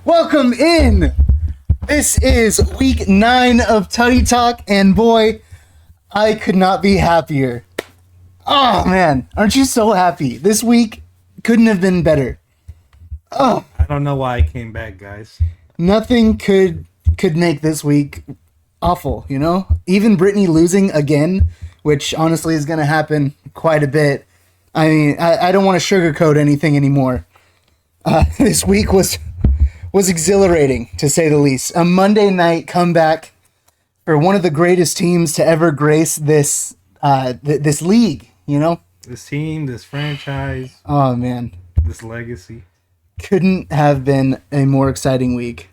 Welcome in. This is week 9 of Tuddy Talk, and boy, I could not be happier. Oh man, aren't you so happy? This week couldn't have been better. Oh, I don't know why I came back, guys. nothing could make this week awful, you know? Even Brittany losing again, which honestly is going to happen quite a bit. I mean, I don't want to sugarcoat anything anymore. This week was exhilarating, to say the least. A Monday night comeback for one of the greatest teams to ever grace this this league, you know? This team, this franchise, Oh, man. this legacy. Couldn't have been a more exciting week.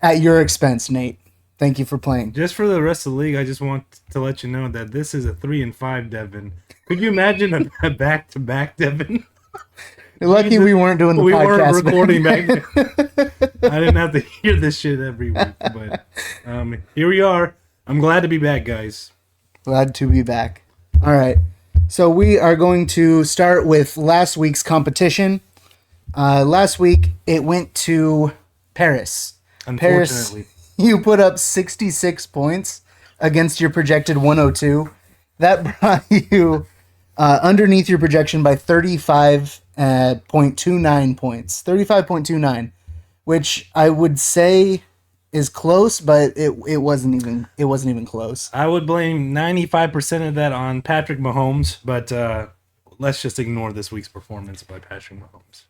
At your expense, Nate. Thank you for playing. Just for the rest of the league, I just want to let you know that this is a 3-5 Devyn. Could you imagine a back-to-back Devyn? You're lucky we weren't doing the we podcast. weren't recording back then. I didn't have to hear this shit every week, but here we are. I'm glad to be back, guys. Glad to be back. All right. So we are going to start with last week's competition. Last week, it went to Paris. Paris, Unfortunately. you put up 66 points against your projected 102. That brought you underneath your projection by 35.29 points. 35.29, which I would say is close, but it wasn't even close. I would blame 95% of that on Patrick Mahomes, but let's just ignore this week's performance by Patrick Mahomes.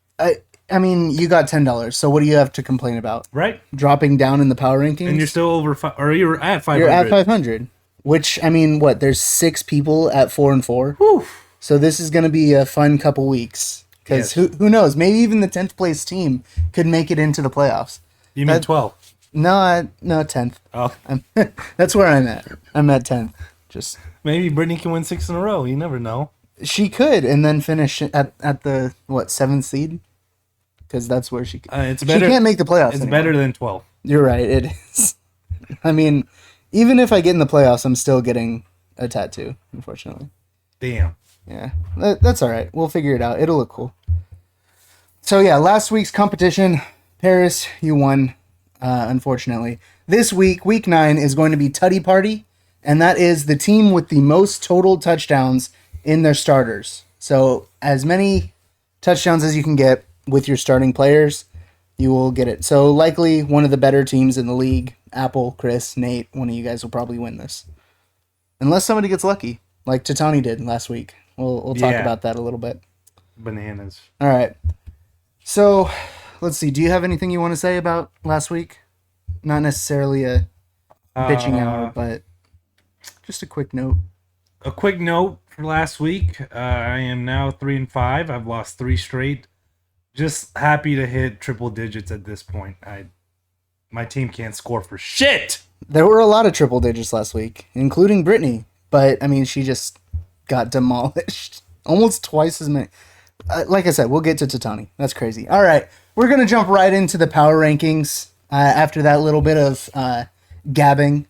I mean, you got $10, so what do you have to complain about? Right? Dropping down in the power rankings? And you're still over, or you're at 500. You're at 500, which, I mean, what? There's 6 people at 4-4. Whew. So this is going to be a fun couple weeks. Because Yes. who knows? Maybe even the 10th place team could make it into the playoffs. You mean 12? No, 10th. Oh, That's where I'm at. I'm at 10th. Just maybe Brittany can win 6 in a row. You never know. she could, and then finish at the 7th seed, because that's where she. It's better. She can't make the playoffs. It's anymore. better than 12. You're right. It is. I mean, even if I get in the playoffs, I'm still getting a tattoo. Unfortunately. Damn. Yeah, that's all right. We'll figure it out. It'll look cool. So yeah, last week's competition, Paris, you won. Unfortunately, this week, week 9, is going to be Tuddy Party, and that is the team with the most total touchdowns in their starters. So as many touchdowns as you can get with your starting players, you will get it. So likely one of the better teams in the league, Apple, Chris, Nate, one of you guys will probably win this, unless somebody gets lucky, like Tatani did last week. We'll talk about that a little bit. Bananas. All right. So, let's see. Do you have anything you want to say about last week? Not necessarily a bitching hour, but just a quick note. A quick note for last week. I am now 3-5. I've lost 3 straight. Just happy to hit triple digits at this point. My team can't score for shit. There were a lot of triple digits last week, including Brittany, but I mean, she just got demolished. Almost twice as many. Like I said, we'll get to Tatani. That's crazy. All right. We're going to jump right into the power rankings after that little bit of gabbing.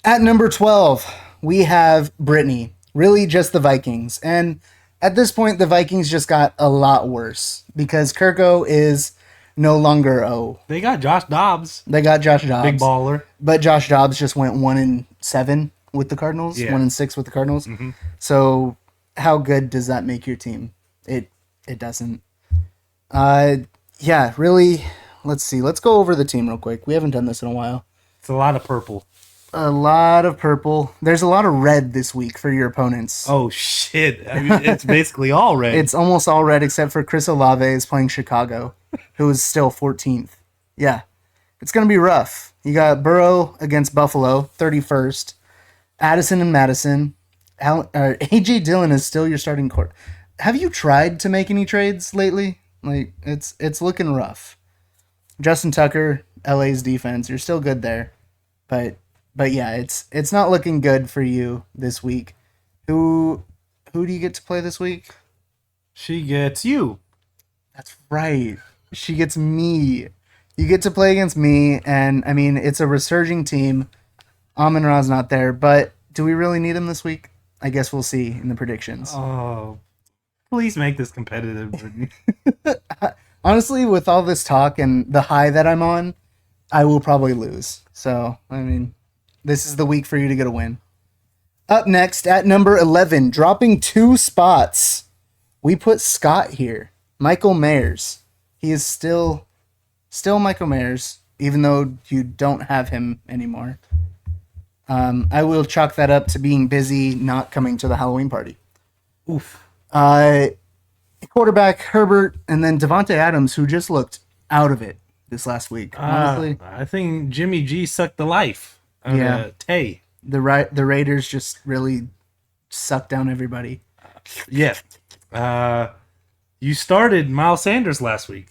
At number 12, we have Brittany. Really just the Vikings. And at this point, the Vikings just got a lot worse because Kirko is no longer They got Josh Dobbs. They got Josh Dobbs. Big baller. But Josh Dobbs just went 1-7 with the Cardinals. Yeah. 1-6 with the Cardinals. Mm-hmm. So how good does that make your team? It doesn't. Yeah, really. Let's see. Let's go over the team real quick. We haven't done this in a while. It's a lot of purple. A lot of purple. There's a lot of red this week for your opponents. Oh, shit. I mean, it's basically all red. It's almost all red except for Chris Olave is playing Chicago, who is still 14th. Yeah. It's going to be rough. You got Burrow against Buffalo, 31st. Addison and Madison. A.J. Dillon is still your starting court. Have you tried to make any trades lately? Like, it's looking rough. Justin Tucker, LA's defense, you're still good there. But yeah, it's not looking good for you this week. Who do you get to play this week? She gets you. That's right. She gets me. You get to play against me, and I mean, it's a resurging team. Amon-Ra's not there, but do we really need him this week? I guess we'll see in the predictions. Oh, please make this competitive. Brittany. Honestly, with all this talk and the high that I'm on, I will probably lose. So, I mean, this is the week for you to get a win. Up next at number 11, dropping 2 spots, we put Scott here. Michael Mayers. He is still Michael Mayers, even though you don't have him anymore. I will chalk that up to being busy, not coming to the Halloween party. Oof. Quarterback Herbert, and then Devontae Adams, who just looked out of it this last week. Honestly, I think Jimmy G sucked the life out of Tay. the Raiders just really sucked down everybody. Yeah. You started Miles Sanders last week.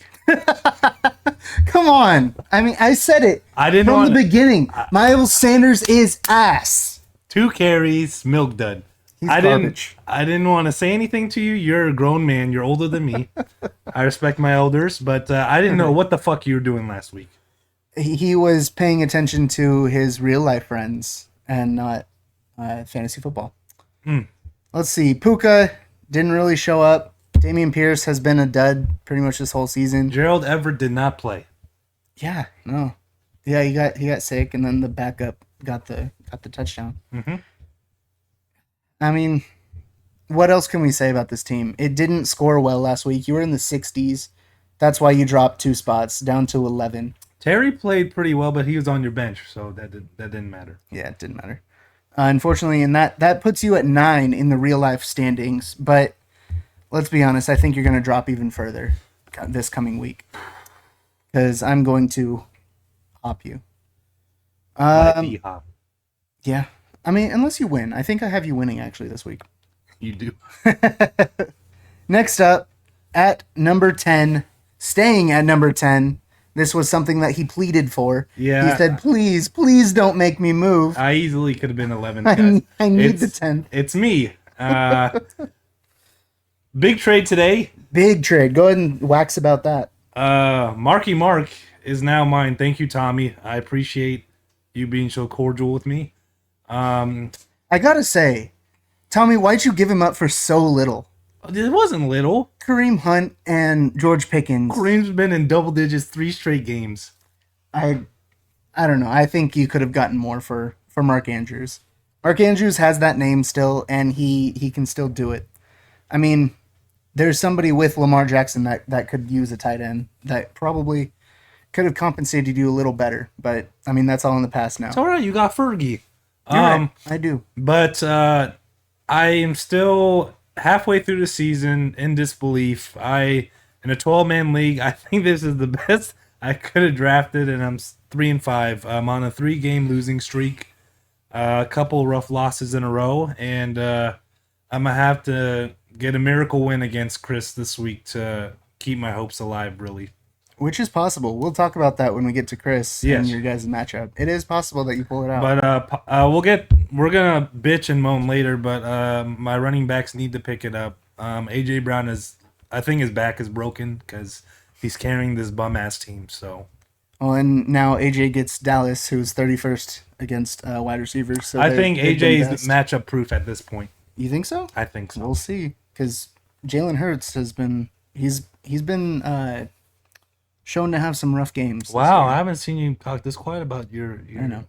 Come on. I mean, I said it from the beginning. Miles Sanders is ass. 2 carries, milk dud. He's garbage. I didn't want to say anything to you. You're a grown man. You're older than me. I respect my elders, but I didn't know what the fuck you were doing last week. He was paying attention to his real life friends and not fantasy football. Let's see. Puka didn't really show up. Dameon Pierce has been a dud pretty much this whole season. Gerald Everett did not play. Yeah, no. Yeah, he got sick, and then the backup got the touchdown. Mm-hmm. I mean, what else can we say about this team? It didn't score well last week. You were in the 60s. That's why you dropped 2 spots down to 11. Terry played pretty well, but he was on your bench, so that didn't matter. Yeah, it didn't matter. Unfortunately, and that puts you at 9 in the real life standings. But let's be honest, I think you're going to drop even further this coming week because I'm going to hop you. Yeah. I mean, unless you win. I think I have you winning, actually, this week. You do. Next up, at number 10, staying at number 10, this was something that he pleaded for. Yeah. He said, please don't make me move. I easily could have been 11th. I need the 10th. It's me. Big trade today. Big trade. Go ahead and wax about that. Marky Mark is now mine. Thank you, Tommy. I appreciate you being so cordial with me. I gotta say, Tommy, why'd you give him up for so little? It wasn't little. Kareem Hunt and George Pickens. Kareem's been in double digits 3 straight games. I don't know. I think you could have gotten more for Mark Andrews. Mark Andrews has that name still, and he can still do it. I mean, there's somebody with Lamar Jackson that could use a tight end that probably could have compensated you a little better. But, I mean, that's all in the past now. It's all right. You got Fergie. Right. I do. But I am still halfway through the season in disbelief. In a 12-man league, I think this is the best I could have drafted, and I'm 3-5. I'm on a 3-game losing streak, a couple rough losses in a row, and I'm gonna have to get a miracle win against Chris this week to keep my hopes alive, really. Which is possible. We'll talk about that when we get to Chris and your guys' matchup. It is possible that you pull it out. But we're gonna bitch and moan later. But my running backs need to pick it up. AJ Brown I think his back is broken because he's carrying this bum ass team. So. Well, and now AJ gets Dallas, who's 31st against wide receivers. So I think AJ is matchup proof at this point. You think so? I think so. We'll see, because Jalen Hurts has been he's been shown to have some rough games. Wow, I haven't seen you talk this quiet about your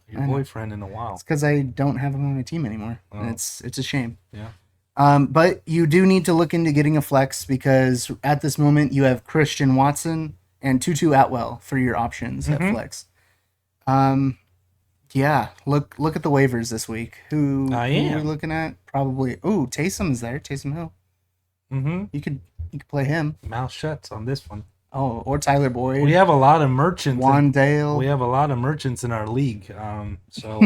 boyfriend in a while. It's because I don't have him on my team anymore. Oh. And it's a shame. Yeah. But you do need to look into getting a flex because at this moment you have Christian Watson and Tutu Atwell for your options at flex. Yeah, look at the waivers this week. Who are we looking at? Probably. Ooh, Taysom's there. Taysom Hill. Mm-hmm. You could play him. Mouth shuts on this one. Oh, or Tyler Boyd. We have a lot of merchants. Wandale. We have a lot of merchants in our league. So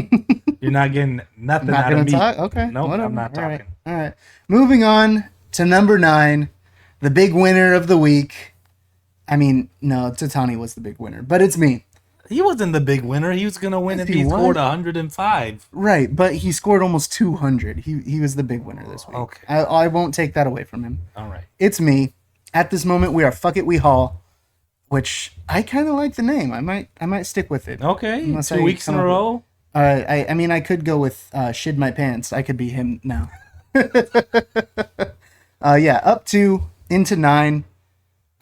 you're not getting nothing not out of me. Talk? Okay. Nope, I'm not talking. All right. Moving on to number 9, the big winner of the week. I mean, no, Tatani was the big winner, but it's me. He wasn't the big winner. He was going to win if he scored 105. Right, but he scored almost 200. He was the big winner this week. Okay. I won't take that away from him. All right. It's me. At this moment, we are Fuck It We Haul, which I kind of like the name. I might stick with it. Okay. 2 weeks in a row. I mean, I could go with Shid My Pants. I could be him now. Yeah, up 2 into 9.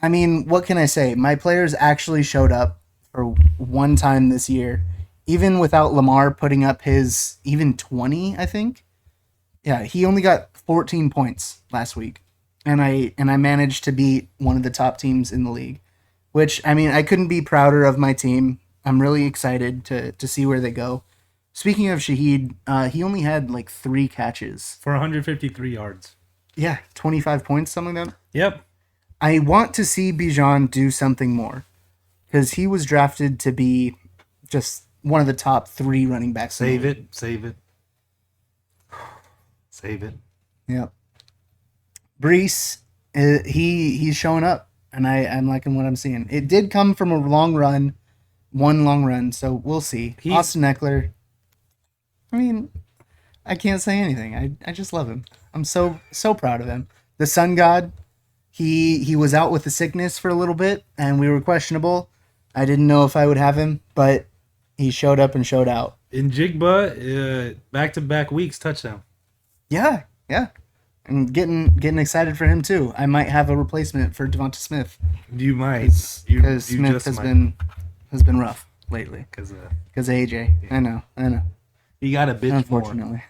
I mean, what can I say? My players actually showed up for one time this year, even without Lamar putting up his even 20, I think. Yeah, he only got 14 points last week. And I managed to beat one of the top teams in the league, which I mean, I couldn't be prouder of my team. I'm really excited to see where they go. Speaking of Shaheed, he only had like 3 catches. For 153 yards. Yeah, 25 points, something like that. Yep. I want to see Bijan do something more because he was drafted to be just one of the top 3 running backs. Save it. Save it. Save it. Yep. Brees, he's showing up, and I'm liking what I'm seeing. It did come from a long run, one long run, so we'll see. Austin Eckler, I mean, I can't say anything. I just love him. I'm so proud of him. The Sun God, he was out with the sickness for a little bit, and we were questionable. I didn't know if I would have him, but he showed up and showed out. In Jigba, back-to-back weeks touchdown. Yeah. I'm getting excited for him too. I might have a replacement for Devonta Smith. You might, because Smith has been rough lately because of AJ. Yeah. I know. You got a bitch. Unfortunately,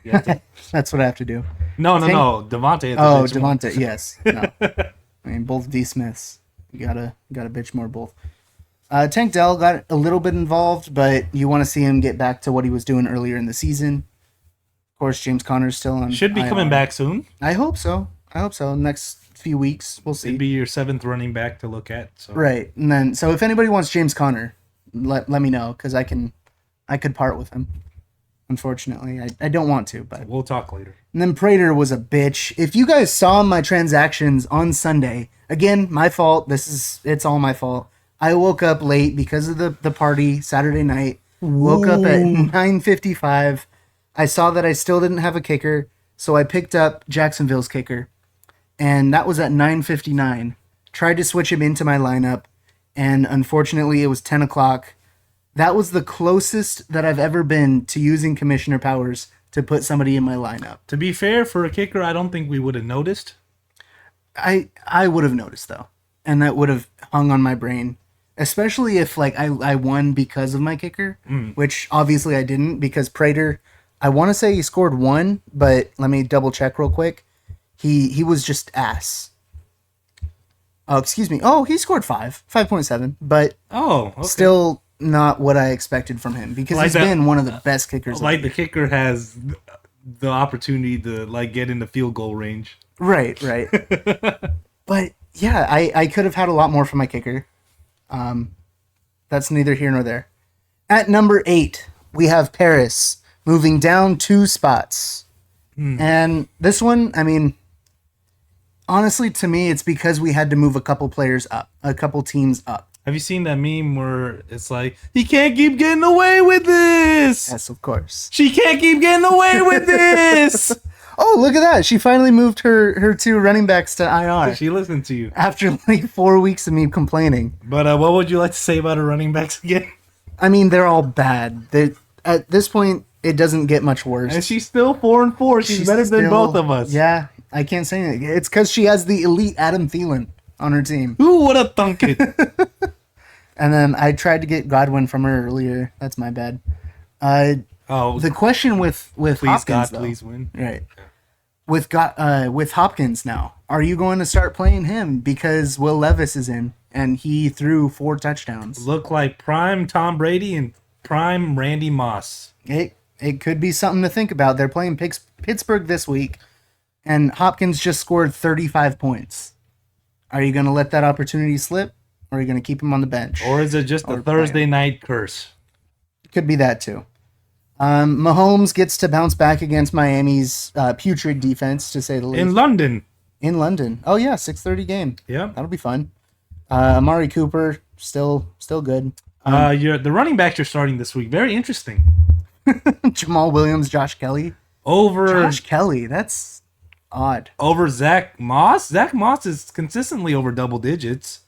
that's what I have to do. No. Devontae. Devonta. Yes. No. I mean, both D Smiths. You gotta bitch more both. Tank Dell got a little bit involved, but you want to see him get back to what he was doing earlier in the season. Of course, James Conner's still on. Should be coming back soon. I hope so. Next few weeks, we'll see. It'd be your 7th running back to look at. So. Right, and then so if anybody wants James Conner, let me know because I could part with him. Unfortunately, I don't want to, but we'll talk later. And then Prater was a bitch. If you guys saw my transactions on Sunday, again, my fault. It's all my fault. I woke up late because of the party Saturday night. Woke up at 9:55. I saw that I still didn't have a kicker, so I picked up Jacksonville's kicker, and that was at 9:59. Tried to switch him into my lineup, and unfortunately, it was 10 o'clock. That was the closest that I've ever been to using commissioner powers to put somebody in my lineup. To be fair, for a kicker, I don't think we would have noticed. I would have noticed, though, and that would have hung on my brain, especially if like I won because of my kicker, which obviously I didn't because Prater, I want to say he scored 1, but let me double check real quick. He was just ass. Oh, excuse me. Oh, he scored 5.7, but okay. Still not what I expected from him because he's been one of the best kickers. Like the kicker has the opportunity to like get in the field goal range. Right. But yeah, I could have had a lot more from my kicker. That's neither here nor there. At number 8, we have Paris moving down 2 spots. And this one, I mean, honestly, to me, it's because we had to move a couple teams up. Have you seen that meme where it's like, he can't keep getting away with this? Yes, of course. She can't keep getting away with this. Oh, look at that. She finally moved her 2 running backs to IR. She listened to you. After like 4 weeks of me complaining. But what would you like to say about her running backs again? I mean, they're all bad. At this point, it doesn't get much worse. And she's still 4-4. She's better than both of us. Yeah, I can't say anything. It's because she has the elite Adam Thielen on her team. Who would have thunk it? And then I tried to get Godwin from her earlier. That's my bad. The question with please Hopkins, God, though, please win. Right. With Hopkins now, are you going to start playing him because Will Levis is in and he threw 4 touchdowns? Look like prime Tom Brady and prime Randy Moss. It could be something to think about. They're playing Pittsburgh this week, and Hopkins just scored 35 points. Are you going to let that opportunity slip, or are you going to keep him on the bench? Or is it just a Thursday night curse? Could be that too. Mahomes gets to bounce back against Miami's putrid defense, to say the least. In London. Oh yeah, 6:30 game. Yeah, that'll be fun. Amari Cooper still good. The running backs you're starting this week, very interesting. Jamal Williams, Josh Kelly. Josh Kelly, that's odd. Over Zach Moss. Zach Moss is consistently over double digits.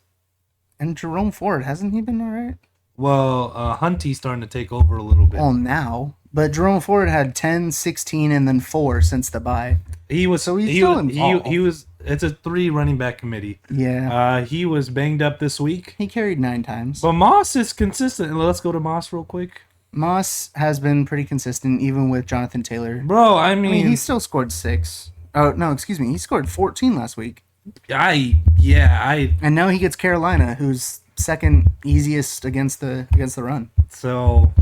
And Jerome Ford, hasn't he been all right? Well, Hunty's starting to take over a little bit. Well, now. But Jerome Ford had 10, 16, and then 4 since the bye. He was still involved. He was it's a 3 running back committee. Yeah. He was banged up this week. He carried 9 times. But Moss is consistent. Let's go to Moss real quick. Moss has been pretty consistent, even with Jonathan Taylor. Bro, I mean, he still scored 6. Oh, no, excuse me. He scored 14 last week. And now he gets Carolina, who's second easiest against the run. So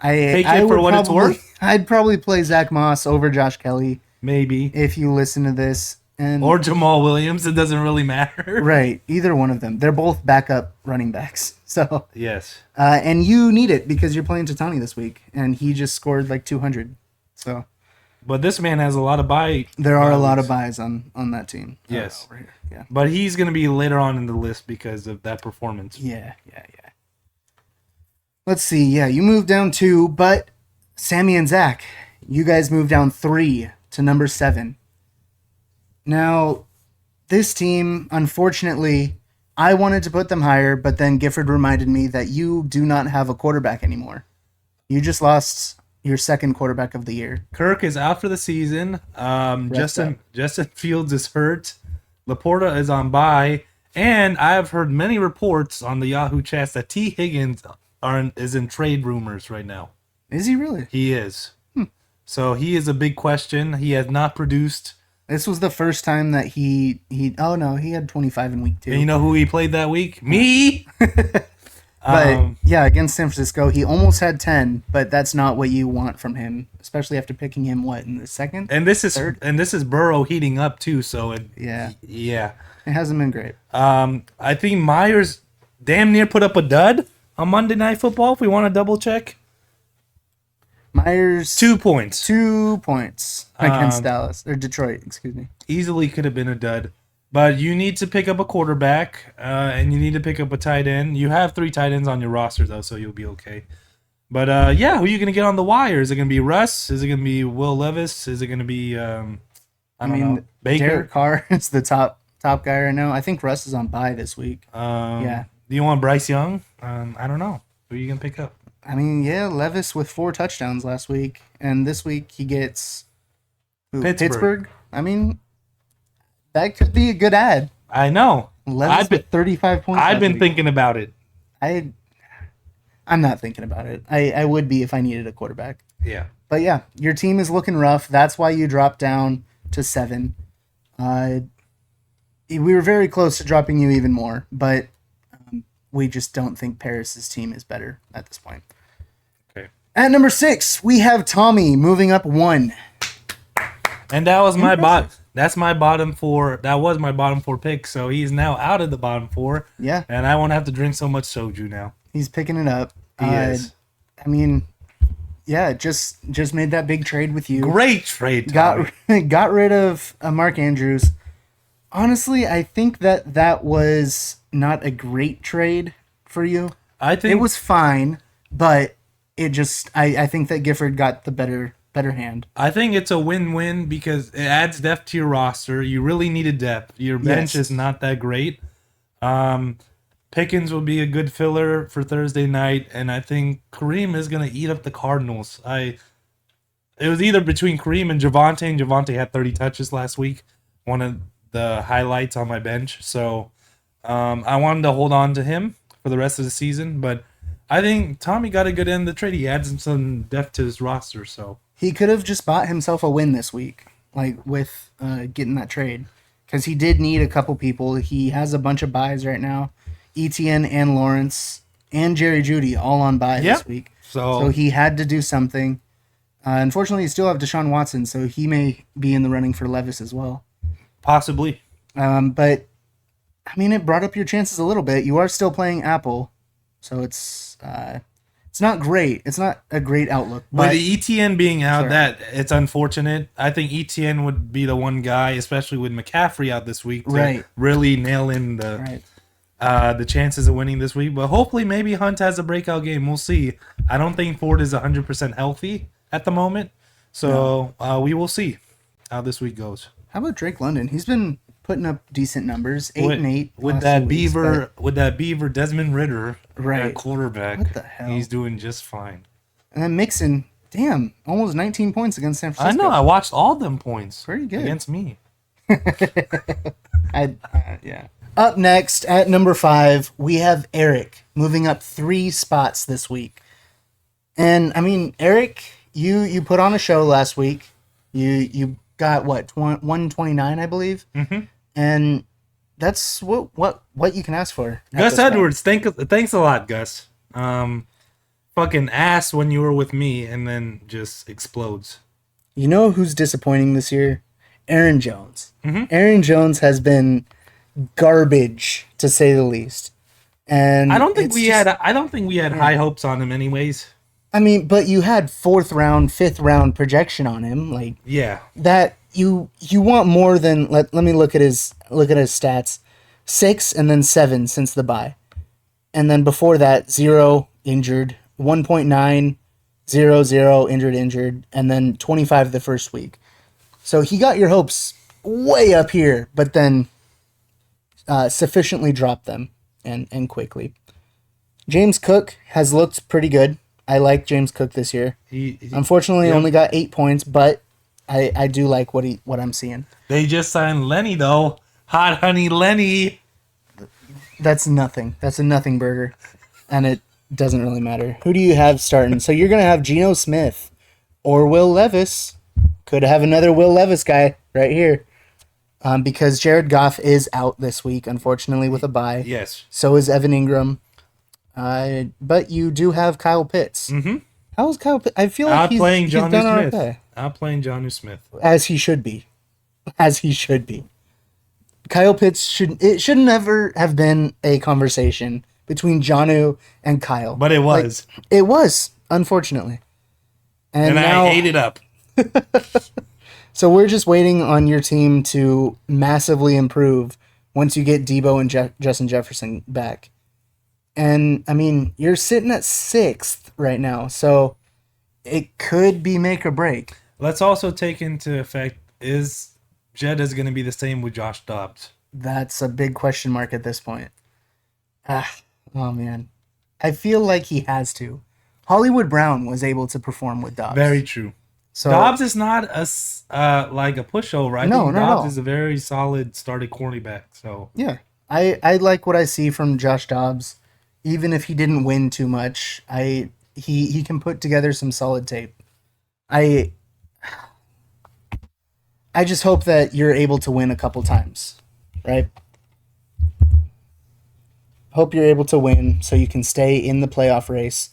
take it for what it's worth. I'd probably play Zach Moss over Josh Kelly. Maybe. If you listen to this. Or Jamal Williams. It doesn't really matter. Right. Either one of them. They're both backup running backs. So yes. And you need it because you're playing Tatani this week. And he just scored like 200. So. But this man has a lot of buy. There are a lot of buys on that team. Yes. Over here. Yeah. But he's going to be later on in the list because of that performance. Yeah. Let's see. Yeah, you moved down 2, but Sammy and Zach, you guys moved down 3 to number 7. Now, this team, unfortunately, I wanted to put them higher, but then Gifford reminded me that you do not have a quarterback anymore. You just lost your second quarterback of the year. Kirk is out for the season. Justin Fields is hurt. Laporta is on bye. And I have heard many reports on the Yahoo chats that T. Higgins is in trade rumors right now. Is he really? He is. So he is a big question. He has not produced. This was the first time that he had 25 in week 2. And you know who he played that week? Me! But yeah, against San Francisco, he almost had 10, but that's not what you want from him, especially after picking him in the second? And this is third? And this is Burrow heating up too, so yeah. It hasn't been great. I think Myers damn near put up a dud on Monday Night Football if we want to double check. Myers 2 points. 2 points against Detroit, excuse me. Easily could have been a dud. But you need to pick up a quarterback, and you need to pick up a tight end. You have 3 tight ends on your roster, though, so you'll be okay. But, who are you going to get on the wire? Is it going to be Russ? Is it going to be Will Levis? Is it going to be, I don't know, Baker? Derek Carr is the top guy right now. I think Russ is on bye this week. Yeah. Do you want Bryce Young? I don't know. Who are you going to pick up? I mean, yeah, Levis with 4 touchdowns last week. And this week he gets Pittsburgh. I mean, that could be a good ad. I know. Levis with 35 points. I've been thinking about it. I'm not thinking about it. I would be if I needed a quarterback. Yeah. But yeah, your team is looking rough. That's why you dropped down to 7. We were very close to dropping you even more, but we just don't think Paris's team is better at this point. Okay. At number 6, we have Tommy moving up 1. And that was my That's my bottom 4. That was my bottom 4 pick. So he's now out of the bottom 4. Yeah. And I won't have to drink so much soju now. He's picking it up. He is. I mean, yeah, just made that big trade with you. Great trade, Tommy. Got rid of Mark Andrews. Honestly, I think that was not a great trade for you. I think it was fine, but it just I think that Gifford got the better hand. I think it's a win-win because it adds depth to your roster. You really needed depth. Your bench is not that great. Pickens will be a good filler for Thursday night, and I think Kareem is going to eat up the Cardinals. It was either between Kareem and Javonte, and Javonte had 30 touches last week. One of the highlights on my bench. So I wanted to hold on to him for the rest of the season, but I think Tommy got a good end of the trade. He adds some depth to his roster, so he could have just bought himself a win this week, like with getting that trade, because he did need a couple people. He has a bunch of buys right now, Etienne and Lawrence and Jerry Jeudy all on bye this week. So he had to do something. Unfortunately, you still have Deshaun Watson, so he may be in the running for Levis as well. Possibly. But I mean, it brought up your chances a little bit. You are still playing Apple, so it's not great. It's not a great outlook. But with ETN being out, it's unfortunate. I think ETN would be the one guy, especially with McCaffrey out this week, to really nail in the chances of winning this week. But hopefully, maybe Hunt has a breakout game. We'll see. I don't think Ford is 100% healthy at the moment, so we will see how this week goes. How about Drake London? He's been putting up decent numbers, 8-8 with that Beaver Desmond Ritter at quarterback. What the hell? He's doing just fine. And then Mixon, damn, almost 19 points against San Francisco. I know. I watched all them points. Pretty good against me. Yeah. Up next at number 5, we have Eric moving up 3 spots this week. And I mean, Eric, you put on a show last week. You got what 129, I believe, and that's what you can ask for. Gus Edwards, thanks a lot, Gus. Fucking ass when you were with me, and then just explodes. You know who's disappointing this year? Aaron Jones. Aaron Jones has been garbage, to say the least. And I don't think we had high hopes on him, anyways. I mean, but you had 4th round, 5th round projection on him, like that. You want more than let me look at his stats, 6 and then 7 since the bye, and then before that 0 injured, 1.9, 0 injured, and then 25 the first week. So he got your hopes way up here, but then sufficiently dropped them and quickly. James Cook has looked pretty good. I like James Cook this year. He unfortunately only got 8 points, but I do like what I'm seeing. They just signed Lenny though. Hot honey Lenny. That's nothing. That's a nothing burger. And it doesn't really matter. Who do you have starting? So you're gonna have Geno Smith or Will Levis. Could have another Will Levis guy right here. Because Jared Goff is out this week, unfortunately, with a bye. Yes. So is Evan Ingram. But you do have Kyle Pitts. How's Kyle Pitts? I feel like he's done okay. Outplaying Jonnu Smith. As he should be. Kyle Pitts should never have been a conversation between Jonnu and Kyle. But it was. Like, it was, unfortunatately. And now, I ate it up. So we're just waiting on your team to massively improve once you get Debo and Justin Jefferson back. And, I mean, you're sitting at 6th right now, so it could be make or break. Let's also take into effect, is Jed going to be the same with Josh Dobbs? That's a big question mark at this point. Oh, man. I feel like he has to. Hollywood Brown was able to perform with Dobbs. Very true. So Dobbs is not like a pushover. I think Dobbs is a very solid starting cornerback. So yeah, I like what I see from Josh Dobbs. Even if he didn't win too much, he can put together some solid tape. I just hope that you're able to win a couple times, right? Hope you're able to win so you can stay in the playoff race.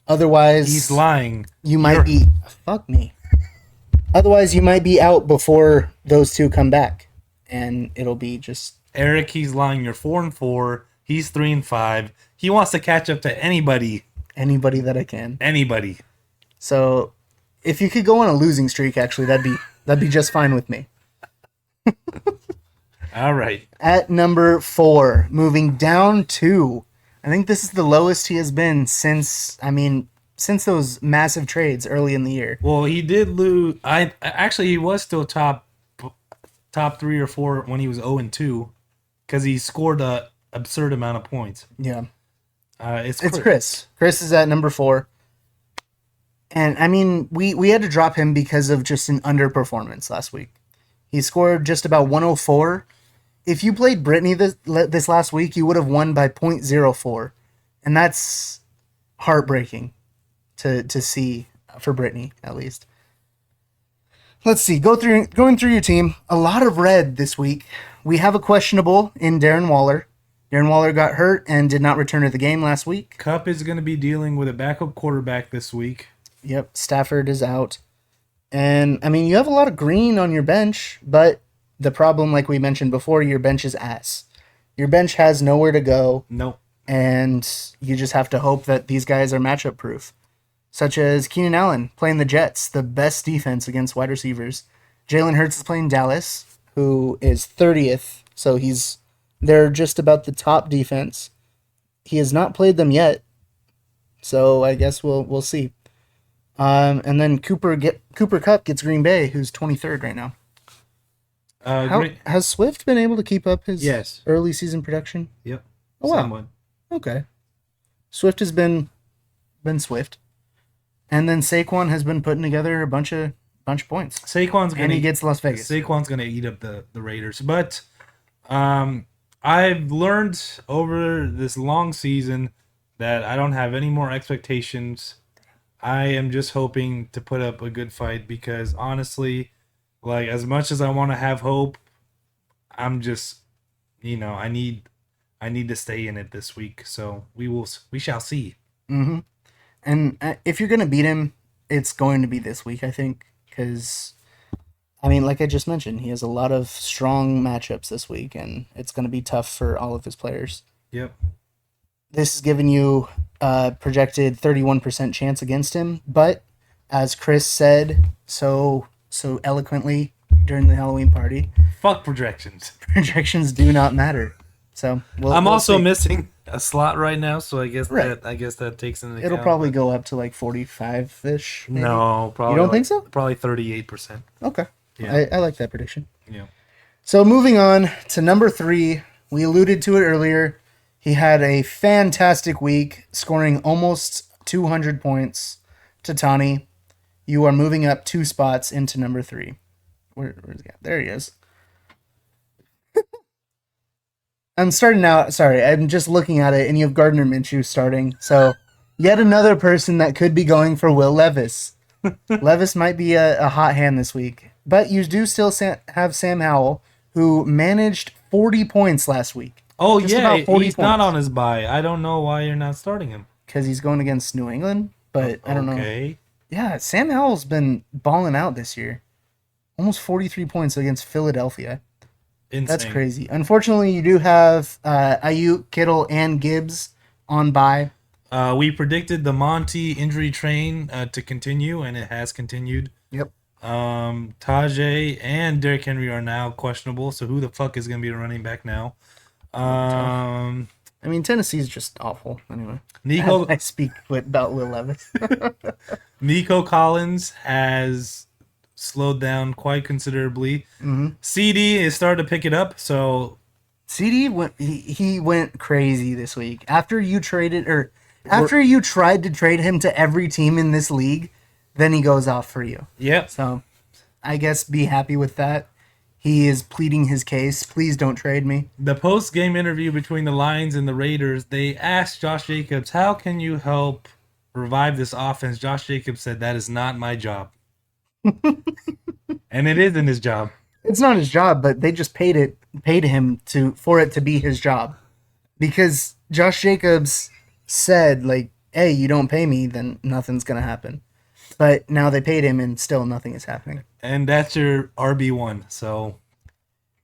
Otherwise, he's lying. You might be fuck me. Otherwise, you might be out before those two come back, and it'll be just Eric. He's lying. You're 4-4. He's 3-5. He wants to catch up to anybody that I can. Anybody. So, if you could go on a losing streak, actually, that'd be just fine with me. All right. At number 4, moving down 2. I think this is the lowest he has been since those massive trades early in the year. Well, he did lose. He was still top 3 or 4 when he was 0-2 because he scored a absurd amount of points. Yeah. It's Chris. Chris is at number 4. And I mean, we had to drop him because of just an underperformance last week. He scored just about 104. If you played Brittany this last week, you would have won by 0.04. And that's heartbreaking to see for Brittany, at least. Let's see. Going through your team. A lot of red this week. We have a questionable in Darren Waller. Darren Waller got hurt and did not return to the game last week. Kupp is going to be dealing with a backup quarterback this week. Yep. Stafford is out. And, I mean, you have a lot of green on your bench, but the problem, like we mentioned before, your bench is ass. Your bench has nowhere to go. Nope. And you just have to hope that these guys are matchup proof. Such as Keenan Allen playing the Jets, the best defense against wide receivers. Jalen Hurts is playing Dallas, who is 30th. So they're just about the top defense. He has not played them yet. So I guess we'll see. And then Cooper Kupp gets Green Bay, who's 23rd right now. Has Swift been able to keep up his early season production? Yep. Oh, wow. Someone. Okay. Swift has been Swift. And then Saquon has been putting together a bunch of bunch of points. Saquon's And he gets Las Vegas. Saquon's gonna eat up the Raiders. But I've learned over this long season that I don't have any more expectations. I am just hoping to put up a good fight because honestly, like as much as I want to have hope, I'm just, I need to stay in it this week. So we shall see. Mm-hmm. And if you're gonna beat him, it's going to be this week, I think, because I mean, like I just mentioned, he has a lot of strong matchups this week, and it's going to be tough for all of his players. Yep. This is giving you a projected 31% chance against him, but as Chris said so eloquently during the Halloween party, fuck projections. Projections do not matter. So I'm also missing a slot right now, so I guess Right. that takes into account. It'll probably go up to like 45-ish. Maybe. No, probably. You don't think so? Probably 38%. Okay. Yeah. I like that prediction. Yeah. So moving on to number 3, we alluded to it earlier. He had a fantastic week, scoring almost 200 points to Tani. You are moving up 2 spots into number 3. Where's he at? There he is. I'm starting out. Sorry, I'm just looking at it, and you have Gardner Minshew starting. So yet another person that could be going for Will Levis. Levis might be a hot hand this week. But you do still have Sam Howell, who managed 40 points last week. Oh, Just yeah, about 40 he's points. not on his bye. I don't know why you're not starting him. Because he's going against New England, but I don't know. Okay. Yeah, Sam Howell's been balling out this year. Almost 43 points against Philadelphia. Insane. That's crazy. Unfortunately, you do have Ayuk, Kittle, and Gibbs on bye. We predicted the Monty injury train to continue, and it has continued. Yep. Tajay and Derrick Henry are now questionable, so who the fuck is going to be running back now? I mean, Tennessee's just awful. Anyway, Nico I speak about Will Levis. Nico Collins has slowed down quite considerably. Mm-hmm. CD is starting to pick it up, so CD went. He went crazy this week after you traded after you tried to trade him to every team in this league. Then he goes off for you. Yep. So, I guess be happy with that. He is pleading his case. Please don't trade me. The post-game interview between the Lions and the Raiders, they asked Josh Jacobs, how can you help revive this offense? Josh Jacobs said, that is not my job. And it isn't his job. It's not his job, but they just paid him for it to be his job. Because Josh Jacobs said, like, hey, you don't pay me, then nothing's going to happen. But now they paid him, and still nothing is happening. And that's your RB1, so...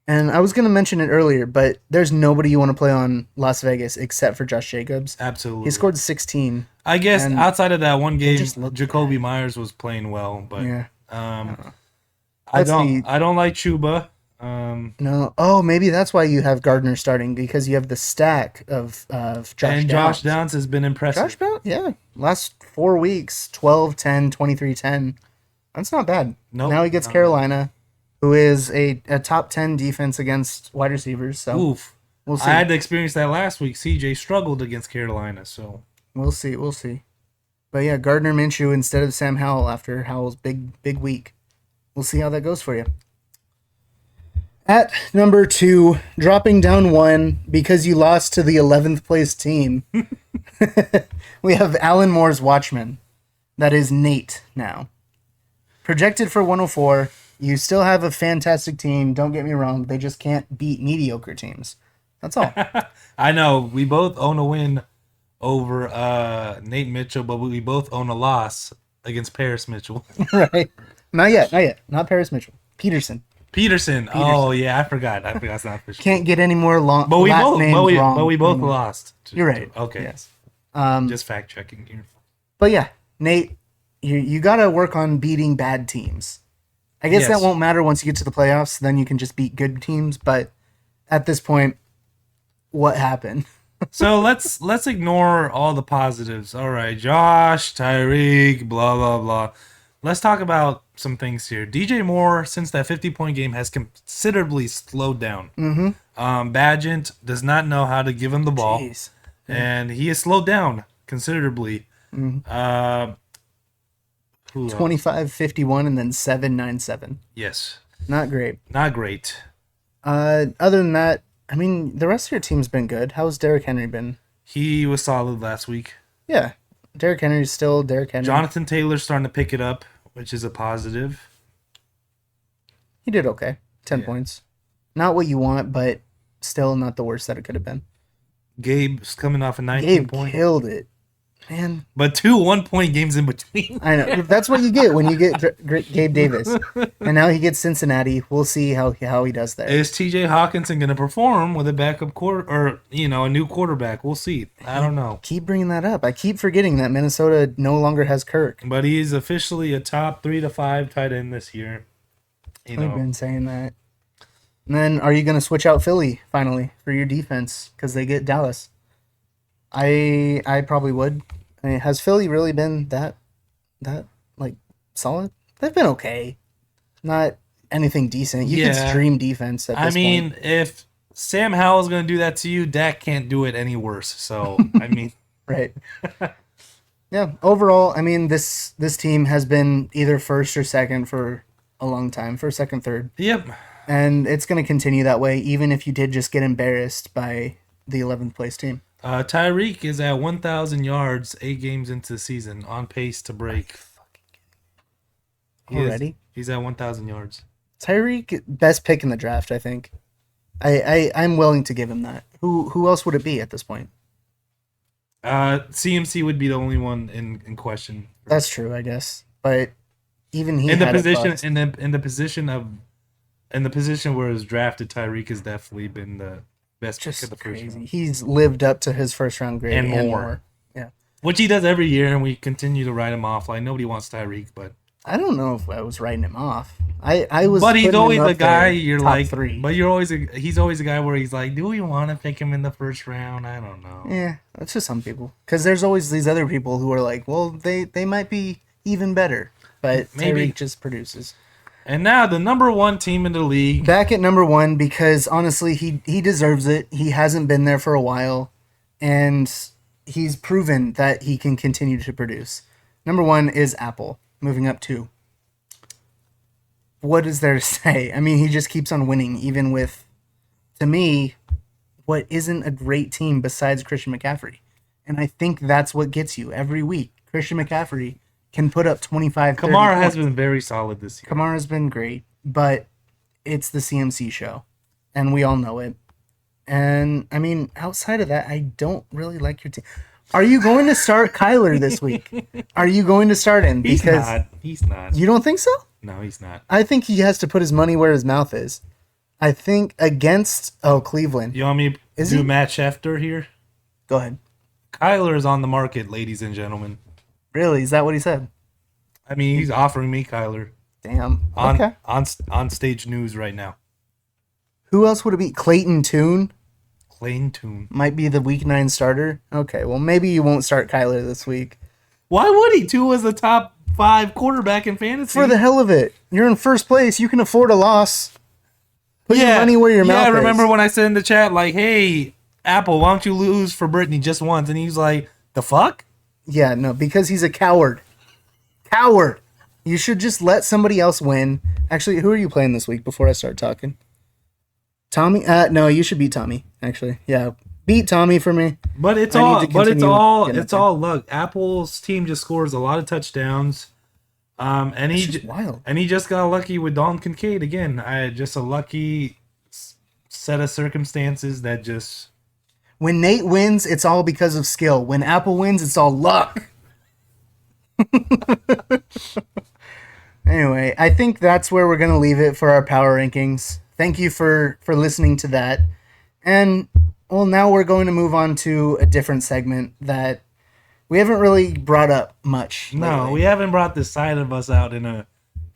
And I was going to mention it earlier, but there's nobody you want to play on Las Vegas except for Josh Jacobs. Absolutely. He scored 16. I guess outside of that one game, Jacoby bad. Myers was playing well, but Yeah. I don't like Chuba. No. Oh, maybe that's why you have Gardner starting, because you have the stack of Josh and Downs. Josh Downs has been impressive. Josh Downs, yeah. Last 4 weeks, 12-10, 23-10. That's not bad. Nope, now he gets Carolina, who is a top 10 defense against wide receivers. So Oof. We'll see. I had to experience that last week. CJ struggled against Carolina, so We'll see. But yeah, Gardner Minshew instead of Sam Howell after Howell's big week. We'll see how that goes for you. At number 2, dropping down 1 because you lost to the 11th place team, we have Alan Moore's Watchmen. That is Nate now. Projected for 104. You still have a fantastic team. Don't get me wrong. They just can't beat mediocre teams. That's all. I know we both own a win over Nate Mitchell, but we both own a loss against Paris Mitchell. Right. Not yet. Not Paris Mitchell. Peterson. Oh yeah, I forgot. It's not official. Can't get any more long. But we last both, names wrong but we both anymore. lost. You're right. Okay. Yes. Just fact checking here. But yeah, Nate, you got to work on beating bad teams. I guess Yes. that won't matter once you get to the playoffs. Then you can just beat good teams. But at this point, what happened? So let's ignore all the positives. All right, Josh, Tyreek, blah blah blah. Let's talk about some things here. DJ Moore, since that 50-point game, has considerably slowed down. Mm-hmm. Badgett does not know how to give him the ball, Jeez. and he has slowed down considerably. Mm-hmm. Who else? 25-51 and then 7-9-7. Yes. Not great. Not great. Other than that, I mean, the rest of your team's been good. How's Derrick Henry been? He was solid last week. Yeah. Derrick Henry's still Derrick Henry. Jonathan Taylor's starting to pick it up, which is a positive. He did okay. 10 points. Not what you want, but still not the worst that it could have been. Gabe's coming off a 19 Gabe point. killed it. Man. But 2 1-point games in between. I know. That's what you get when you get Gabe Davis. And now he gets Cincinnati. We'll see how he does there. Is TJ Hawkinson going to perform with a backup a new quarterback? We'll see. I don't know. Keep bringing that up. I keep forgetting that Minnesota no longer has Kirk. But he's officially a top 3 to 5 tight end this year. I've been saying that. And then are you going to switch out Philly finally for your defense because they get Dallas? I probably would. I mean, has Philly really been that like solid? They've been okay. Not anything decent. You can stream defense at this point. If Sam Howell's going to do that to you, Dak can't do it any worse. So, I mean. Right. Yeah, overall, I mean, this team has been either first or second for a long time. First, second, third. Yep. And it's going to continue that way, even if you did just get embarrassed by the 11th place team. Tyreek is at 1,000 yards 8 games into the season, on pace to break. Already? He's at 1,000 yards. Tyreek, best pick in the draft, I think. I'm willing to give him that. Who else would it be at this point? CMC would be the only one in question. That's true, I guess. But even he in the had position in the position where it's drafted, Tyreek has definitely been the best pick of the first round. He's lived up to his first round grade and more. Yeah. Which he does every year, and we continue to write him off. Like, nobody wants Tyreek, but I don't know if I was writing him off. I was. But he's always a guy you're like. 3. But he's always a guy where he's like, do we want to pick him in the first round? I don't know. Yeah, that's just some people. Because there's always these other people who are like, well, they might be even better, but Maybe. Tyreek just produces. And now the number 1 team in the league. Back at number 1 because honestly, he deserves it. He hasn't been there for a while, and he's proven that he can continue to produce. Number 1 is Apple, moving up 2. What is there to say? I mean, he just keeps on winning, even with, to me, what isn't a great team besides Christian McCaffrey. And I think that's what gets you every week. Christian McCaffrey can put up 25, 30 Kamara has points. been very solid this year. Kamara's been great, but it's the CMC show, and we all know it. And, I mean, outside of that, I don't really like your team. Are you going to start Kyler this week? Are you going to start him? Because He's not. You don't think so? No, he's not. I think he has to put his money where his mouth is. I think against Cleveland. You want me to do Matt Schefter here? Go ahead. Kyler is on the market, ladies and gentlemen. Really? Is that what he said? I mean, he's offering me Kyler. Damn. Okay. On stage news right now. Who else would it be? Clayton Tune? Clayton Tune. Might be the week 9 starter. Okay, well, maybe you won't start Kyler this week. Why would he? Tune was the top 5 quarterback in fantasy. For the hell of it. You're in first place. You can afford a loss. Put your money where your mouth is. Yeah, I remember when I said in the chat, like, hey, Apple, why don't you lose for Brittany just once? And he's like, the fuck? Yeah, no, because he's a coward. Coward. You should just let somebody else win. Actually, who are you playing this week before I start talking? Tommy? No, you should beat Tommy, actually. Yeah, beat Tommy for me. But it's all luck. Apple's team just scores a lot of touchdowns. And he just got lucky with Dalton Kincaid again. Just a lucky set of circumstances that just. When Nate wins, it's all because of skill. When Apple wins, it's all luck. Anyway, I think that's where we're going to leave it for our power rankings. Thank you for listening to that. And, well, now we're going to move on to a different segment that we haven't really brought up much lately. No, we haven't brought this side of us out in a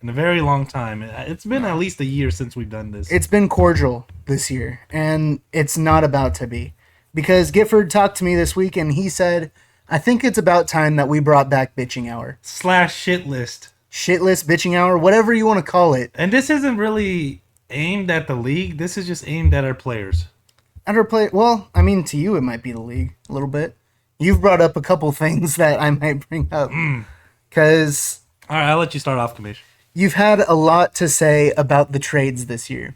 very long time. It's been at least a year since we've done this. It's been cordial this year, and it's not about to be. Because Gifford talked to me this week, and he said, I think it's about time that we brought back Bitching Hour. / shit list. Shit list, Bitching Hour, whatever you want to call it. And this isn't really aimed at the league. This is just aimed at our players. Well, I mean, to you it might be the league a little bit. You've brought up a couple things that I might bring up. Because All right, I'll let you start off, Kamish. You've had a lot to say about the trades this year.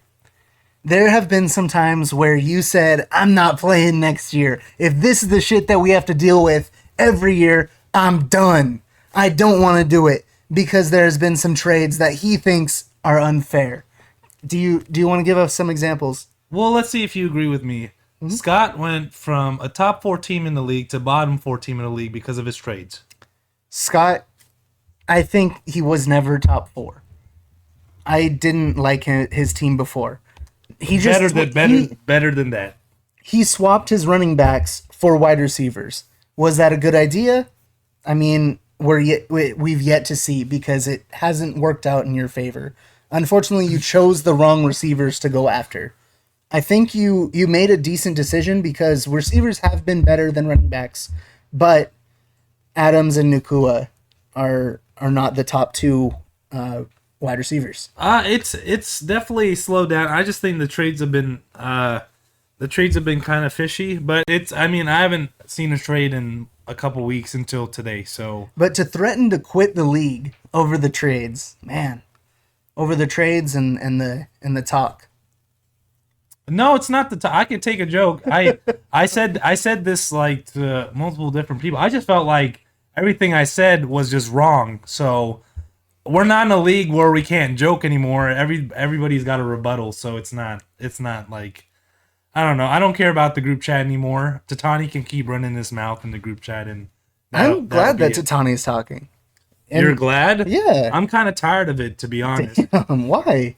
There have been some times where you said, I'm not playing next year. If this is the shit that we have to deal with every year, I'm done. I don't want to do it because there's been some trades that he thinks are unfair. Do you want to give us some examples? Well, let's see if you agree with me. Mm-hmm. Scott went from a top 4 team in the league to bottom 4 team in the league because of his trades. Scott, I think he was never top 4. I didn't like his team before. He just better than that. He swapped his running backs for wide receivers. Was that a good idea? I mean, we've yet to see because it hasn't worked out in your favor. Unfortunately, you chose the wrong receivers to go after. I think you made a decent decision because receivers have been better than running backs, but Adams and Nacua are not the top 2 wide receivers. It's definitely slowed down. I just think the trades have been kind of fishy, but I haven't seen a trade in a couple weeks until today. So, but to threaten to quit the league over the trades, man, over the trades and the talk. No, it's not the talk. I can take a joke. I said this like to multiple different people. I just felt like everything I said was just wrong. So. We're not in a league where we can't joke anymore. Everybody's got a rebuttal, so it's not like, I don't know. I don't care about the group chat anymore. Tatani can keep running his mouth in the group chat, and I'm glad that Tatani is talking. And you're glad? Yeah. I'm kind of tired of it, to be honest. Damn, why?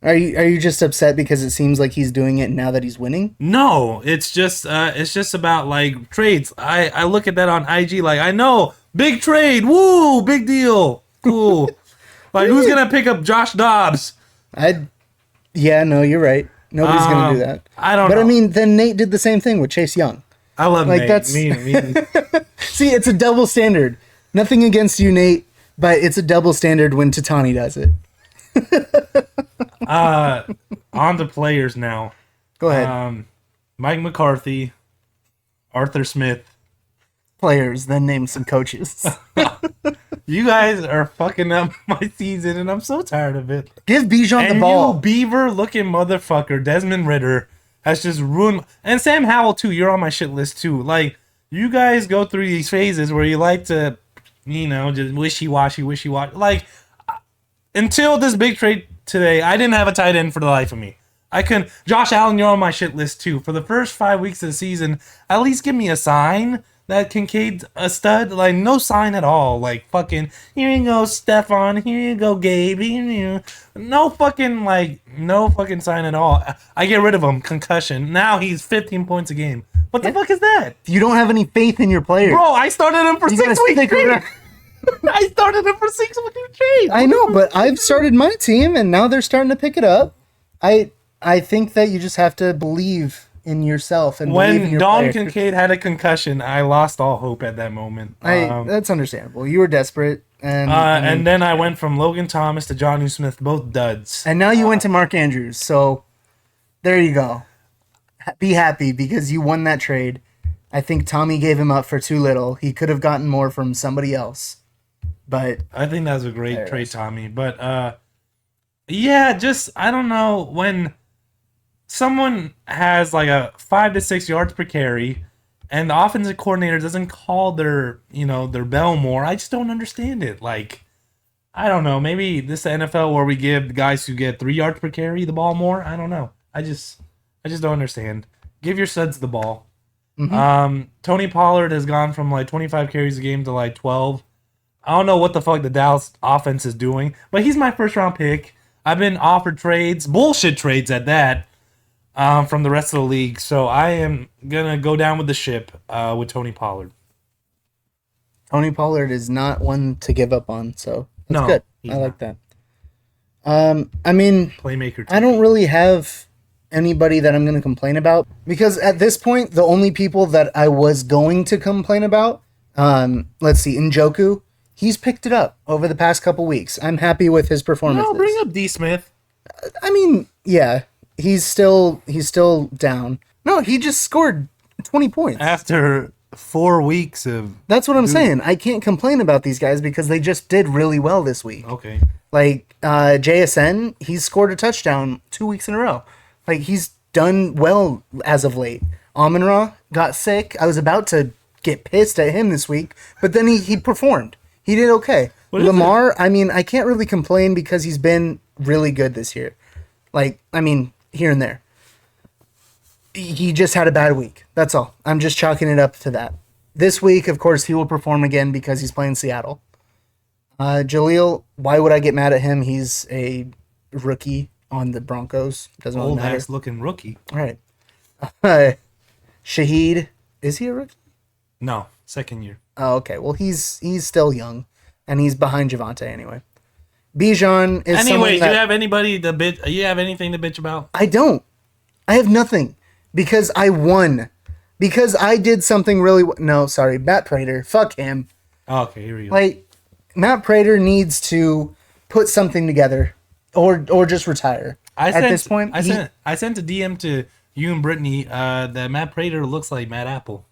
Are you just upset because it seems like he's doing it now that he's winning? No, it's just about like trades. I look at that on IG like I know big trade, woo, big deal. Cool. Like, who's going to pick up Josh Dobbs? Yeah, no, you're right. Nobody's going to do that. I don't know. But, I mean, then Nate did the same thing with Chase Young. I love Nate. That's... See, it's a double standard. Nothing against you, Nate, but it's a double standard when Tatani does it. On to players now. Go ahead. Mike McCarthy, Arthur Smith. Players, then name some coaches. You guys are fucking up my season, and I'm so tired of it. Give Bijan the ball. You beaver-looking motherfucker, Desmond Ridder, has just ruined... And Sam Howell, too. You're on my shit list, too. Like, you guys go through these phases where you like to, just wishy-washy. Like, until this big trade today, I didn't have a tight end for the life of me. Josh Allen, you're on my shit list, too. For the first 5 weeks of the season, at least give me a sign that Kincaid's a stud. Like, no sign at all. Like, fucking, here you go, Stephon. Here you go, Gabe. No fucking sign at all. I get rid of him. Concussion. Now he's 15 points a game. What the fuck is that? You don't have any faith in your players. Bro, I started him for 6 weeks straight. I started him for 6 weeks straight. I know, but I've started my team, and now they're starting to pick it up. I think that you just have to believe in yourself and believe in your Don players. Kincaid had a concussion, I lost all hope at that moment. That's understandable. You were desperate, and then I went from Logan Thomas to Jonnu Smith, both duds. And now you went to Mark Andrews. So there you go. Be happy because you won that trade. I think Tommy gave him up for too little. He could have gotten more from somebody else. But I think that was a great trade, Tommy. But yeah, just I don't know when someone has like a 5 to 6 yards per carry, and the offensive coordinator doesn't call their bell more. I just don't understand it. Like, I don't know. Maybe this is the NFL where we give the guys who get 3 yards per carry the ball more. I don't know. I just don't understand. Give your studs the ball. Mm-hmm. Tony Pollard has gone from like 25 carries a game to like 12. I don't know what the fuck the Dallas offense is doing, but he's my first round pick. I've been offered trades, bullshit trades at that, from the rest of the league. So I am going to go down with the ship with Tony Pollard. Tony Pollard is not one to give up on, so that's good. I like that. I mean, playmaker. I don't really have anybody that I'm going to complain about because at this point, the only people that I was going to complain about, let's see, Njoku, he's picked it up over the past couple weeks. I'm happy with his performances. No, bring up D. Smith. I mean, yeah, he's still down. No, he just scored 20 points after 4 weeks of. That's what I'm saying. I can't complain about these guys because they just did really well this week. Okay. Like JSN, he's scored a touchdown 2 weeks in a row. Like he's done well as of late. Amon-Ra got sick. I was about to get pissed at him this week, but then he performed. He did okay. Lamar, I mean, I can't really complain because he's been really good this year. Like, I mean, here and there. He just had a bad week. That's all. I'm just chalking it up to that. This week, of course, he will perform again because he's playing Seattle. Jaleel, why would I get mad at him? He's a rookie on the Broncos. Doesn't really matter. Old ass looking rookie. All right. Shaheed, is he a rookie? No, second year. Oh, okay. Well, he's still young, and he's behind Javante anyway. Bijan is anyway. That, you have anybody to bitch? You have anything to bitch about? I don't. I have nothing because I won. Because I did something really. No, sorry, Matt Prater. Fuck him. Oh, okay, here we go. Like Matt Prater needs to put something together, or just retire. At this point, I sent a DM to you and Brittany that Matt Prater looks like Matt Apple.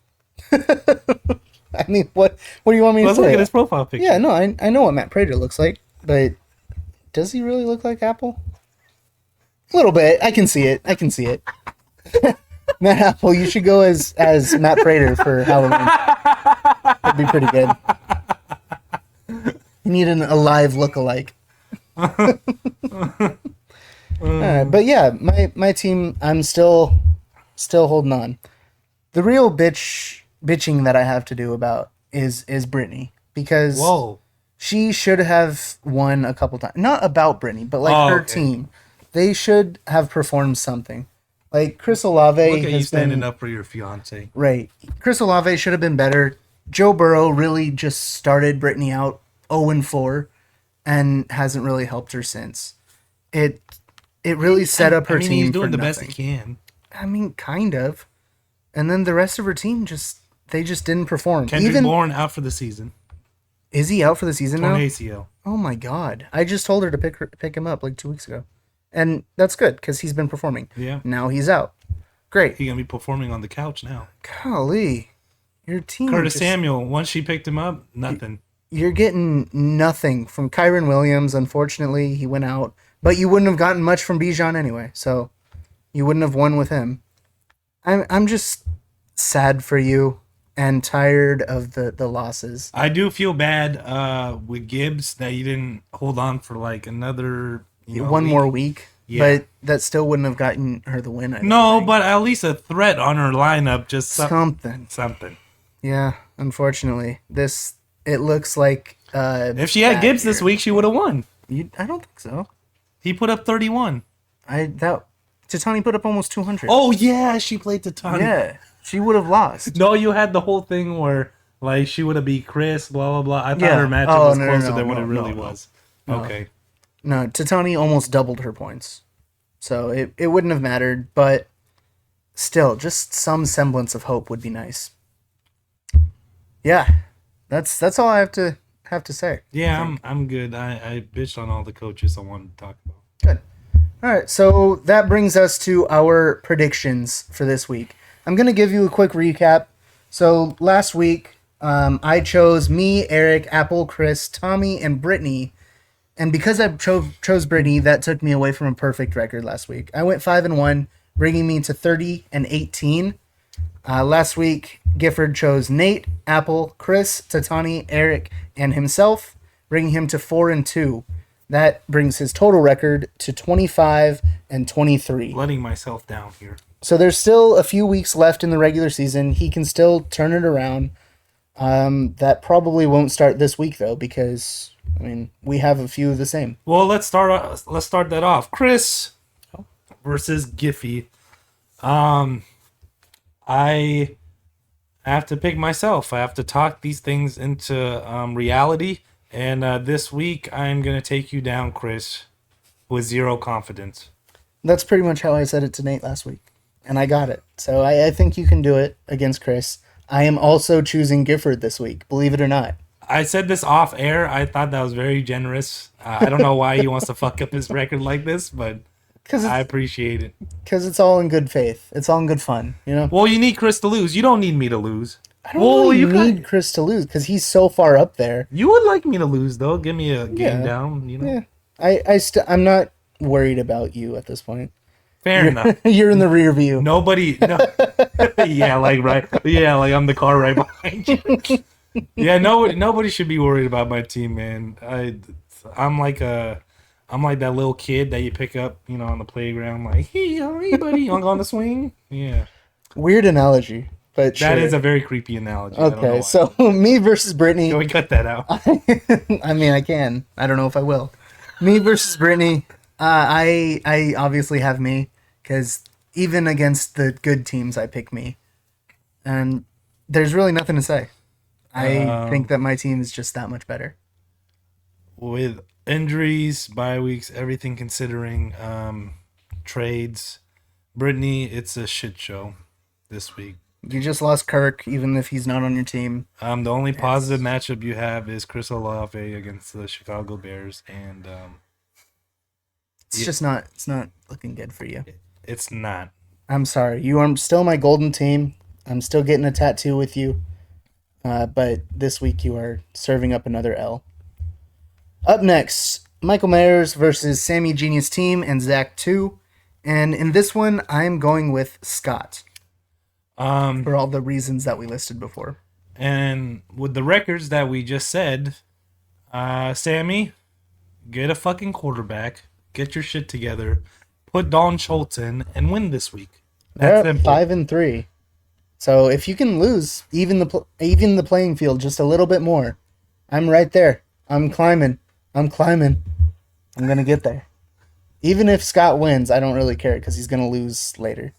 I mean, what do you want me to Let's say? look at his profile picture. Yeah, no, I know what Matt Prater looks like, but does he really look like Apple? A little bit. I can see it. Matt Apple, you should go as Matt Prater for Halloween. That'd be pretty good. You need a live look-alike. But yeah, my team, I'm still holding on. The real bitching that I have to do about is Brittany, because she should have won a couple times. Not about Brittany, but like her team. They should have performed something. Like Chris Olave. Look at you standing up for your fiance. Right. Chris Olave should have been better. Joe Burrow really just started Brittany out 0-4 and hasn't really helped her since. It really set up her team. He's doing for the nothing. best he can. I mean, kind of. And then the rest of her team just didn't perform. Kendrick Bourne out for the season. Is he out for the season now? ACL. Oh my god! I just told her to pick him up like 2 weeks ago, and that's good because he's been performing. Yeah. Now he's out. Great. He's gonna be performing on the couch now. Golly, your team. Curtis Samuel. Once she picked him up, nothing. You're getting nothing from Kyron Williams. Unfortunately, he went out, but you wouldn't have gotten much from Bijan anyway, so you wouldn't have won with him. I'm just sad for you and tired of the losses. I do feel bad with Gibbs that you didn't hold on for like another one more week. Yeah. But that still wouldn't have gotten her the win. No, but at least a threat on her lineup, just something. Yeah, unfortunately, it looks like if she had Gibbs this week, she would have won. I don't think so. He put up 31. Tatani put up almost 200. Oh yeah, she played Tatani. Yeah, she would have lost. No, you had the whole thing where like she would have beat Chris, blah blah blah. I thought her matchup was closer than what it really was. Okay. No, Tatani almost doubled her points, so it wouldn't have mattered. But still, just some semblance of hope would be nice. Yeah, that's all I have to say. Yeah, I'm good. I bitched on all the coaches I wanted to talk about. Good. All right, so that brings us to our predictions for this week. I'm going to give you a quick recap. So last week, I chose me, Eric, Apple, Chris, Tommy, and Brittany. And because I chose Brittany, that took me away from a perfect record last week. I went 5-1, bringing me to 30-18. Last week, Gifford chose Nate, Apple, Chris, Tatani, Eric, and himself, bringing him to 4-2. That brings his total record to 25-23. Letting myself down here. So there's still a few weeks left in the regular season. He can still turn it around. That probably won't start this week though, because we have a few of the same. Well, let's start that off. Chris versus Giffy. I have to pick myself. I have to talk these things into reality. And this week, I'm going to take you down, Chris, with 0 confidence. That's pretty much how I said it to Nate last week. And I got it. So I think you can do it against Chris. I am also choosing Gifford this week, believe it or not. I said this off air. I thought that was very generous. I don't know why he wants to fuck up his record like this, but I appreciate it. Because it's all in good faith. It's all in good fun, you know? Well, you need Chris to lose. You don't need me to lose. I don't Well, really you need got- Chris to lose because he's so far up there. You would like me to lose, though. Give me a game Yeah. down, you know? Yeah, I'm not worried about you at this point. Fair enough. You're in the rear view. Nobody, no. Yeah, like, right. Yeah, like I'm the car right behind you. Yeah, nobody should be worried about my team, man. I'm like that little kid that you pick up, on the playground. Like, hey, buddy, you want to go on the swing? Yeah, Weird analogy, but that sure. is a very creepy analogy. I don't know Okay, why. so me versus Brittany. Can we cut that out? I mean, I can. I don't know if I will. Me versus Brittany. I obviously have me because even against the good teams, I pick me, and there's really nothing to say. I think that my team is just that much better. With injuries, bye weeks, everything considering, trades, Brittany, it's a shit show this week. You just lost Kirk, even if he's not on your team. The only positive matchup you have is Chris Olave against the Chicago Bears, and It's just not. It's not looking good for you. it's not. I'm sorry. You are still my golden team. I'm still getting a tattoo with you. But this week you are serving up another L. Up next, Michael Myers versus Sammy Genius Team and Zach 2. And in this one, I'm going with Scott. For all the reasons that we listed before. And with the records that we just said, Sammy, get a fucking quarterback, get your shit together, put Don Schultz in, and win this week. They're That's at simple. 5-3. So if you can lose even the playing field just a little bit more, I'm right there. I'm climbing. I'm gonna get there. Even if Scott wins, I don't really care because he's gonna lose later.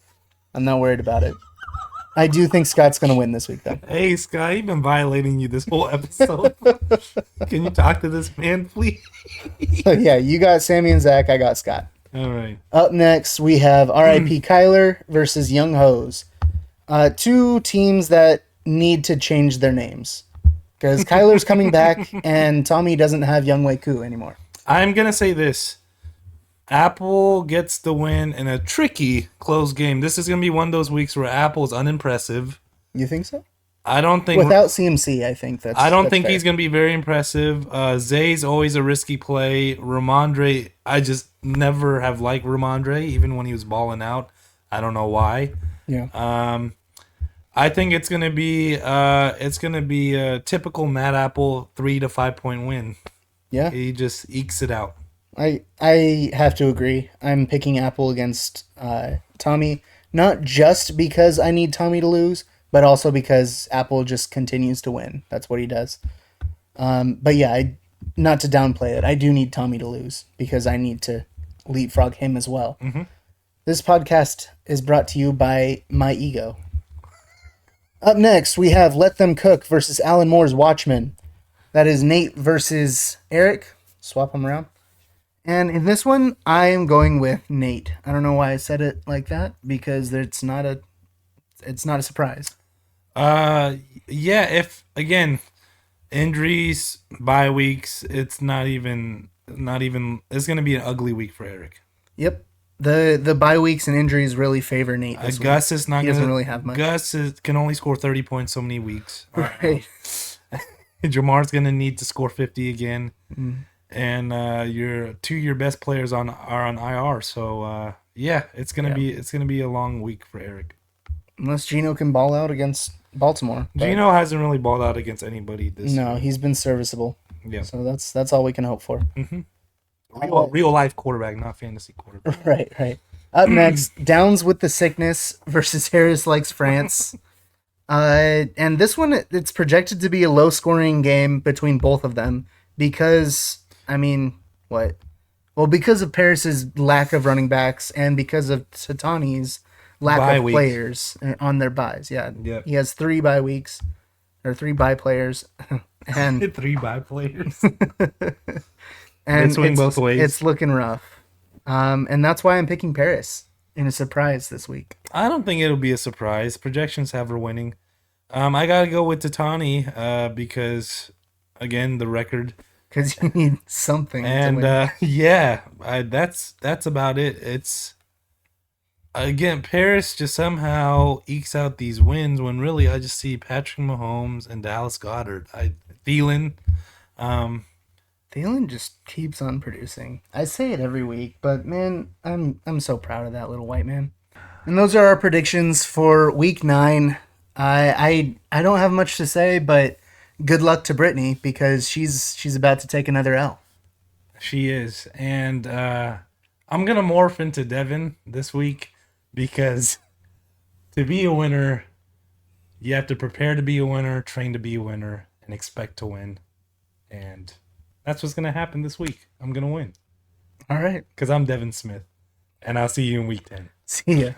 I'm not worried about it. I do think Scott's gonna win this week though. Hey, Scott, he's been violating you this whole episode. Can you talk to this man, please? Yeah, you got Sammy and Zach. I got Scott. All right. Up next, we have R.I.P. Kyler versus Young Hose. Two teams that need to change their names because Kyler's coming back and Tommy doesn't have Young Wei Koo anymore. I'm going to say this. Apple gets the win in a tricky close game. This is going to be one of those weeks where Apple is unimpressive. You think so? I don't think Without CMC, I think that's. I don't that's think fair. he's going to be very impressive. Zay's always a risky play. Ramondre, I just never have liked Ramondre, even when he was balling out. I don't know why. Yeah. I think it's gonna be a typical Matt Apple 3 to 5 point win. Yeah. He just ekes it out. I have to agree. I'm picking Apple against Tommy, not just because I need Tommy to lose, but also because Apple just continues to win. That's what he does. But yeah, not to downplay it, I do need Tommy to lose because I need to leapfrog him as well. Mm-hmm. This podcast is brought to you by my ego. Up next, we have Let Them Cook versus Alan Moore's Watchmen. That is Nate versus Eric. Swap them around. And in this one, I am going with Nate. I don't know why I said it like that because it's not a surprise. Yeah, if again injuries, bye weeks, it's not even it's gonna be an ugly week for Eric. Yep. The bye weeks and injuries really favor Nate this week. Gus is not He gonna doesn't really have much. Can only score 30 points so many weeks. Right. Jamar's gonna need to score 50 again. Mm. And your best players are on IR. So yeah, it's gonna be a long week for Eric. Unless Gino can ball out against Baltimore. But Gino hasn't really balled out against anybody this no, year. he's been serviceable. Yeah. So that's all we can hope for. Mm-hmm. Real life quarterback, not fantasy quarterback. Right. Up next, Downs with the Sickness versus Harris Likes France. And this one, it's projected to be a low-scoring game between both of them because, I mean, what? Well, because of Paris's lack of running backs and because of Satani's lack Bye of weeks. players on their buys. Yeah. Yep. He has 3 bye weeks, or 3 bye players. And 3 bye players. and They swing both ways. It's looking rough. And that's why I'm picking Paris in a surprise this week. I don't think it'll be a surprise. Projections have her winning. I gotta go with Tatani because again the record. Because you need something. And to win. yeah, that's about it. again, Paris just somehow ekes out these wins when really I just see Patrick Mahomes and Dallas Goddard. Thielen. Um, Thielen just keeps on producing. I say it every week, but man, I'm so proud of that little white man. And those are our predictions for week 9. I don't have much to say, but good luck to Brittany because she's about to take another L. she is, and I'm gonna morph into Devin this week because to be a winner, you have to prepare to be a winner, train to be a winner, and expect to win. And that's what's gonna happen this week. I'm gonna win All right. because I'm Devin Smith, and I'll see you in week 10. See ya.